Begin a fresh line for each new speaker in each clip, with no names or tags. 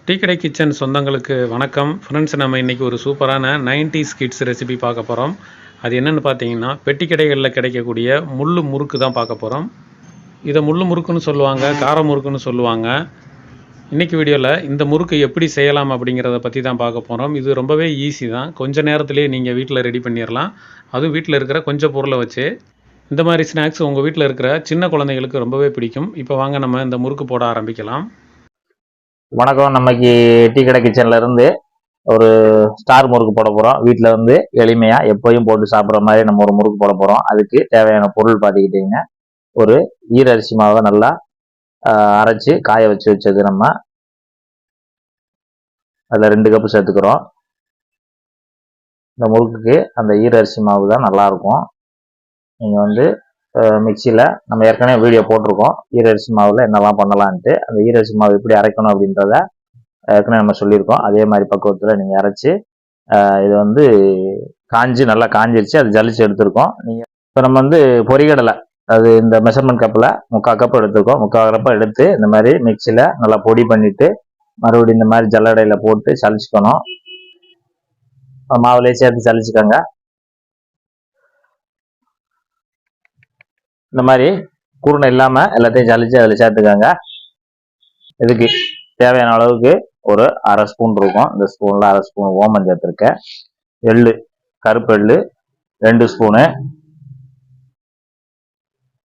Tea கடை kitchen சொந்தங்களுக்கு வணக்கம் ஃப்ரெண்ட்ஸ். நம்ம இன்றைக்கி ஒரு சூப்பரான 90s கிட்ஸ் ரெசிபி பார்க்க போகிறோம். அது என்னென்னு பார்த்தீங்கன்னா, பெட்டி கடைகளில் கிடைக்கக்கூடிய முள்ளு முறுக்கு தான் பார்க்க போகிறோம். இதை முள்ளு முறுக்குன்னு சொல்லுவாங்க, கார முறுக்குன்னு சொல்லுவாங்க. இன்றைக்கி வீடியோவில் இந்த முறுக்கு எப்படி செய்யலாம் அப்படிங்கிறத பற்றி தான் பார்க்க போகிறோம். இது ரொம்பவே ஈஸி தான், கொஞ்சம் நேரத்துலேயே நீங்கள் வீட்டில் ரெடி பண்ணிடலாம். அதுவும் வீட்டில் இருக்கிற கொஞ்சம் பொருளை வச்சு. இந்த மாதிரி ஸ்நாக்ஸ் உங்கள் வீட்டில் இருக்கிற சின்ன குழந்தைங்களுக்கு ரொம்பவே பிடிக்கும். இப்போ வாங்க நம்ம இந்த முறுக்கு போட ஆரம்பிக்கலாம்.
வணக்கம். நமக்கு டீ கடை கிச்சன்ல இருந்து ஒரு ஸ்டார் முறுக்கு போட போறோம். வீட்டில் வந்து எளிமையா எப்போயும் போட்டு சாப்பிட்ற மாதிரி நம்ம ஒரு முறுக்கு போட போறோம். அதுக்கு தேவையான பொருள் பார்த்துக்கிட்டீங்கன்னா, ஒரு ஈரரிசி மாவை நல்லா அரைச்சி காய வச்சது நம்ம அதில் 2 கப்பு சேர்த்துக்கிறோம். இந்த முறுக்குக்கு அந்த ஈரரிசி மாவு தான் நல்லா இருக்கும். நீங்கள் வந்து மிக்சியில் நம்ம ஏற்கனவே வீடியோ போட்டிருக்கோம், ஈரரிசி மாவில் என்னெல்லாம் பண்ணலான்ட்டு. அந்த ஈரரிசி மாவு எப்படி அரைக்கணும் அப்படின்றத ஏற்கனவே நம்ம சொல்லியிருக்கோம். அதே மாதிரி பக்குவத்தில் நீங்கள் அரைச்சி இது வந்து நல்லா காஞ்சிருச்சு, அது ஜலிச்சு எடுத்துருக்கோம். நீங்கள் இப்போ நம்ம வந்து பொரிகடலை, அது இந்த மெஷர்மெண்ட் கப்பில் 3/4 கப் எடுத்துருக்கோம். 3/4 கப்பை எடுத்து இந்த மாதிரி மிக்சியில் நல்லா பொடி பண்ணிவிட்டு மறுபடியும் இந்த மாதிரி ஜல்லடையில் போட்டு சலிச்சுக்கணும். மாவுலேயே சேர்த்து சலிச்சுக்கோங்க. இந்த மாதிரி குருணை இல்லாமல் எல்லாத்தையும் ஜலிச்சு அதில் சேர்த்துக்கோங்க. இதுக்கு தேவையான அளவுக்கு ஒரு 1/2 ஸ்பூன் இருக்கும். இந்த ஸ்பூனில் 1/2 ஸ்பூன் ஓமம் சேர்த்துருக்கேன். எள்ளு, கருப்பு எள்ளு 2 ஸ்பூனு,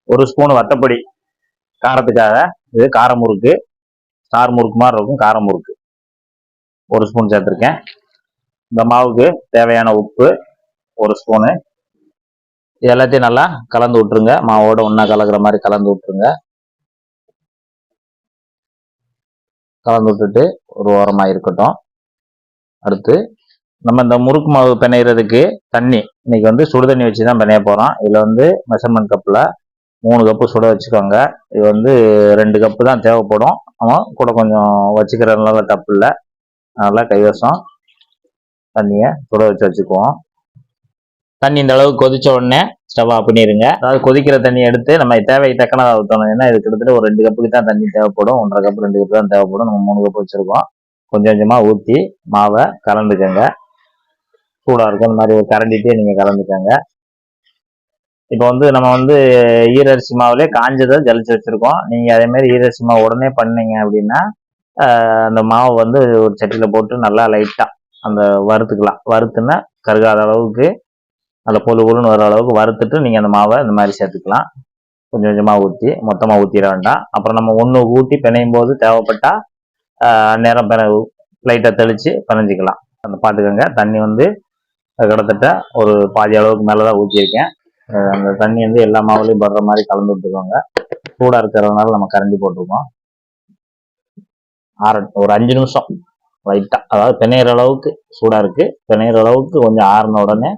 1 ஸ்பூன் வத்தப்பொடி காரத்துக்காக. இது கார முறுக்கு, ஸ்டார் முறுக்கு மாதிரி இருக்கும். கார முறுக்கு 1 ஸ்பூன் சேர்த்துருக்கேன். இந்த மாவுக்கு தேவையான உப்பு 1 ஸ்பூனு. எல்லாத்தையும் நல்லா கலந்து விட்டுருங்க. மாவோட ஒன்றா கலக்கிற மாதிரி கலந்து விட்டுருங்க. கலந்து விட்டுட்டு ஒரு ஓரமாக இருக்கட்டும். அடுத்து நம்ம இந்த முறுக்கு மாவு பிணையிறதுக்கு தண்ணி இன்னைக்கு வந்து சுடு தண்ணி வச்சு தான் பிணைய போகிறோம். இதில் வந்து மெஷர்மெண்ட் கப்பில் 3 கப்பு சுட வச்சுக்கோங்க. இது வந்து 2 கப்பு தான் தேவைப்படும். ஆமாம், கூட கொஞ்சம் வச்சுக்கிறதுனால தப்பு இல்லை. அதனால் கைவசம் தண்ணியை சுட வச்சுக்குவோம். தண்ணி இந்த அளவுக்கு கொதிச்ச உடனே ஸ்டவ் ஆஃப் பண்ணிடுங்க. அதாவது கொதிக்கிற தண்ணி எடுத்து நம்ம தேவை தக்கனதாக ஊற்றணும். ஏன்னா இது கிட்டத்தட்ட ஒரு 2 கப்புக்கு தான் தண்ணி தேவைப்படும். 1/2 கப்பு 2 கப்பு தான் தேவைப்படும். நம்ம 3 கப்பு வச்சுருக்கோம். கொஞ்சம் கொஞ்சமாக ஊற்றி மாவை கலந்துக்கங்க. சூடாக இருக்கும், இந்த மாதிரி ஒரு கரண்டிட்டே நீங்கள் கலந்துக்கங்க. இப்போ வந்து நம்ம வந்து ஈரரிசி மாவுலேயே காஞ்சதை ஜலிச்சு வச்சுருக்கோம். நீங்கள் அதேமாதிரி ஈரரிசி மாவு உடனே பண்ணீங்க அப்படின்னா அந்த மாவு வந்து ஒரு சட்டியில் போட்டு நல்லா லைட்டாக அந்த வறுத்துக்கலாம். வறுத்துன்னா கருகாத அளவுக்கு நல்லா பொழுன்னு வர அளவுக்கு வறுத்துட்டு நீங்கள் அந்த மாவை இந்த மாதிரி சேர்த்துக்கலாம். கொஞ்சம் கொஞ்சமாக ஊற்றி மொத்தமாக ஊற்றிட வேண்டாம். அப்புறம் நம்ம ஒன்று ஊற்றி பிணையும் போது தேவைப்பட்டால் நேரம் லைட்டாக தெளித்து பிணைஞ்சிக்கலாம். அந்த பார்த்துக்கோங்க. தண்ணி வந்து கிட்டத்தட்ட ஒரு பாதி அளவுக்கு மேலே தான் ஊற்றியிருக்கேன். அந்த தண்ணி வந்து எல்லா மாவுலையும் படுற மாதிரி கலந்து விட்டுக்கோங்க. சூடாக இருக்கிறதுனால நம்ம கரண்டி போட்டிருக்கோம். ஒரு 5 நிமிஷம் லைட்டாக, அதாவது பிணையிற அளவுக்கு சூடாக இருக்குது. பிணையிற அளவுக்கு கொஞ்சம் ஆறின உடனே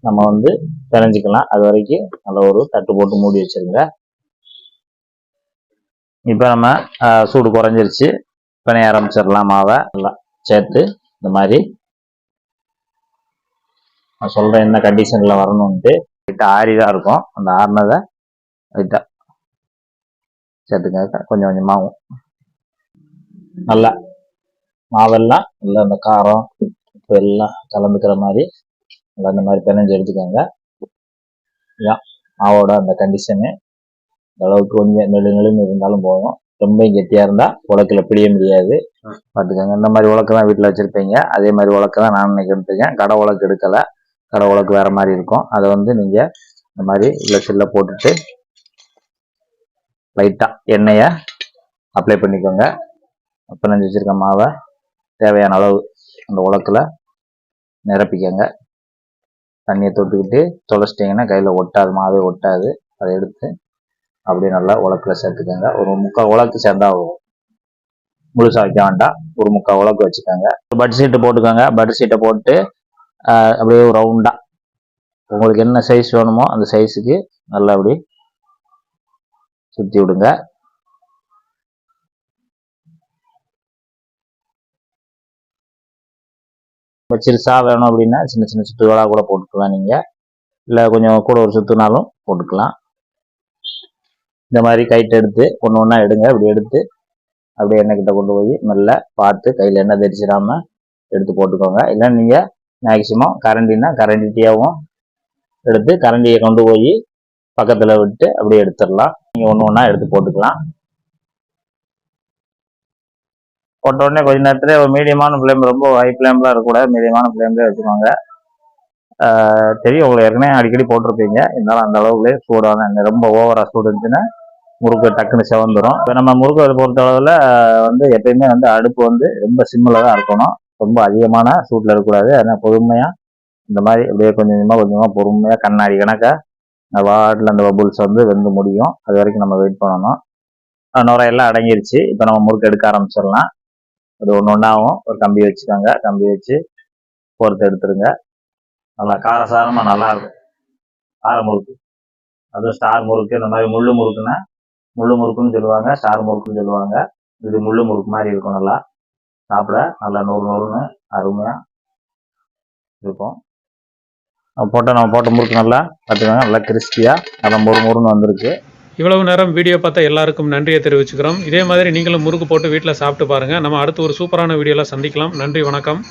நம்ம வந்து பிணைஞ்சிக்கலாம். அது வரைக்கும் நல்ல ஒரு தட்டு போட்டு மூடி வச்சிருங்க. இப்போ நம்ம சூடு குறைஞ்சிருச்சு, பிணைய ஆரம்பிச்சிடலாம். மாவை எல்லாம் சேர்த்து இந்த மாதிரி நான் சொல்கிறேன் என்ன கண்டிஷனில் வரணும்ட்டு. லைட்டாக ஆறி தான் இருக்கும். அந்த ஆறினதை லைட்டாக சேர்த்துக்க. கொஞ்சம் கொஞ்சமாகவும் நல்லா மாவெல்லாம் நல்லா அந்த காரம் உப்பு எல்லாம் கலந்துக்கிற மாதிரி நல்லா இந்த மாதிரி பிணைஞ்சு எடுத்துக்கோங்க. மாவோட அந்த கண்டிஷனு இந்த அளவுக்கு கொஞ்சம் நெழுன்னு இருந்தாலும் போதும். ரொம்ப கெட்டியாக இருந்தால் உலக்கில் பிடிய முடியாது, பார்த்துக்கோங்க. இந்த மாதிரி உலக்கு தான் வீட்டில் வச்சுருப்பீங்க. அதே மாதிரி உலக்கு தான் நான் இன்னைக்கு எடுத்துக்கேன். கடை உலக்கு எடுக்கலை. கடை உலக்கு வேறு மாதிரி இருக்கும். அதை வந்து நீங்கள் இந்த மாதிரி இல்லை சில்ல போட்டுட்டு லைட்டாக எண்ணெயை அப்ளை பண்ணிக்கோங்க. பிணைஞ்சு வச்சுருக்க மாவை தேவையான அளவு அந்த உலக்கில் நிரப்பிக்கோங்க. தண்ணியை தொட்டுக்கிட்டு தொலைச்சிட்டிங்கன்னா கையில் ஒட்டாது, மாவே ஒட்டாது. அதை எடுத்து அப்படியே நல்லா உலக்கில் சேர்த்துக்கோங்க. ஒரு 3/4 உலக்கு சேர்ந்தா முழுசாக வைக்க வேண்டாம். ஒரு 3/4 உலக்கு வச்சுக்கோங்க. பட் சீட்டை போட்டுக்கோங்க. பட் சீட்டை போட்டு அப்படியே ரவுண்டாக உங்களுக்கு என்ன சைஸ் வேணுமோ அந்த சைஸுக்கு நல்லா அப்படி சுற்றி விடுங்க. சிறுசா வேணும் அப்படின்னா சின்ன சின்ன சுத்துகளாக கூட போட்டுக்கலாம். நீங்கள் இல்லை கொஞ்சம் கூட ஒரு சுற்றுனாலும் போட்டுக்கலாம். இந்த மாதிரி கைட்டு எடுத்து ஒன்று ஒன்றா எடுங்க. இப்படி எடுத்து அப்படியே எண்ணெய் கிட்ட கொண்டு போய் மெல்ல பார்த்து கையில் எண்ணெய் தெரிச்சிடாம எடுத்து போட்டுக்கோங்க. இல்லை நீங்கள் மேக்சிமம் கரண்டினா கரண்டிட்டியாகவும் எடுத்து கரண்டியை கொண்டு போய் பக்கத்தில் விட்டு அப்படியே எடுத்துடலாம். நீங்கள் ஒன்று ஒன்றா எடுத்து போட்டுக்கலாம். போட்ட உடனே கொஞ்ச நேரத்துல ஒரு மீடியமான ஃப்ளேம், ரொம்ப ஹை ஃப்ளேம்லாம் இருக்கக்கூடாது, மீடியமான ஃப்ளேம்லேயே வச்சுக்கோங்க. தெரியும் உங்களுக்கு, ஏற்கனவே அடிக்கடி போட்டிருப்பீங்க. இருந்தாலும் அந்த அளவுக்குள்ளே சூடான எண்ணெய், ரொம்ப ஓவராக சூடு இருந்துச்சுன்னா முறுக்கு டக்குன்னு செவந்துடும். இப்போ நம்ம முறுக்கு பொறுத்த அளவில் வந்து எப்பயுமே வந்து அடுப்பு வந்து ரொம்ப சிம்மில் தான் இருக்கணும், ரொம்ப அதிகமான சூட்டில் இருக்கக்கூடாது. அதனால் பொறுமையாக இந்த மாதிரி அப்படியே கொஞ்சம் கொஞ்சமாக பொறுமையாக கண்ணாடி கணக்காக வாட்டில் அந்த பபுள்ஸ் வந்து வெந்து முடியும். அது வரைக்கும் நம்ம வெயிட் பண்ணணும். நுரையெல்லாம் அடங்கிருச்சு. இப்போ நம்ம முறுக்கு எடுக்க ஆரம்பிச்சிடலாம். அது ஒன்று ஒன்றாவும் ஒரு கம்பி வச்சுக்கோங்க. கம்பி வச்சு பொறுத்து எடுத்துருங்க. நல்லா காரசாரமாக நல்லாயிருக்கும் கார முறுக்கு. அதுவும் ஸ்டார் முறுக்கு, இந்த மாதிரி முள்ளு முறுக்குன்னா முள்ளு முறுக்குன்னு சொல்லுவாங்க, ஸ்டார் முறுக்குன்னு சொல்லுவாங்க. இது முள்ளு முறுக்கு மாதிரி இருக்கும். நல்லா சாப்பிட நல்லா நொறு நொறுன்னு அருமையாக இருக்கும். நம்ம போட்ட முறுக்கு நல்லா பார்த்துக்கோங்க, நல்லா கிறிஸ்பியாக நல்லா மொறு மொறுன்னு வந்திருக்கு.
இவ்வளவு நேரம் வீடியோ பார்த்த எல்லாருக்கும் நன்றியை தெரிவிச்சுக்கிறோம். இதே மாதிரி நீங்களும் முறுக்கு போட்டு வீட்டில் சாப்பிட்டு பாருங்கள். நம்ம அடுத்து ஒரு சூப்பரான வீடியோவில் சந்திக்கலாம். நன்றி, வணக்கம்.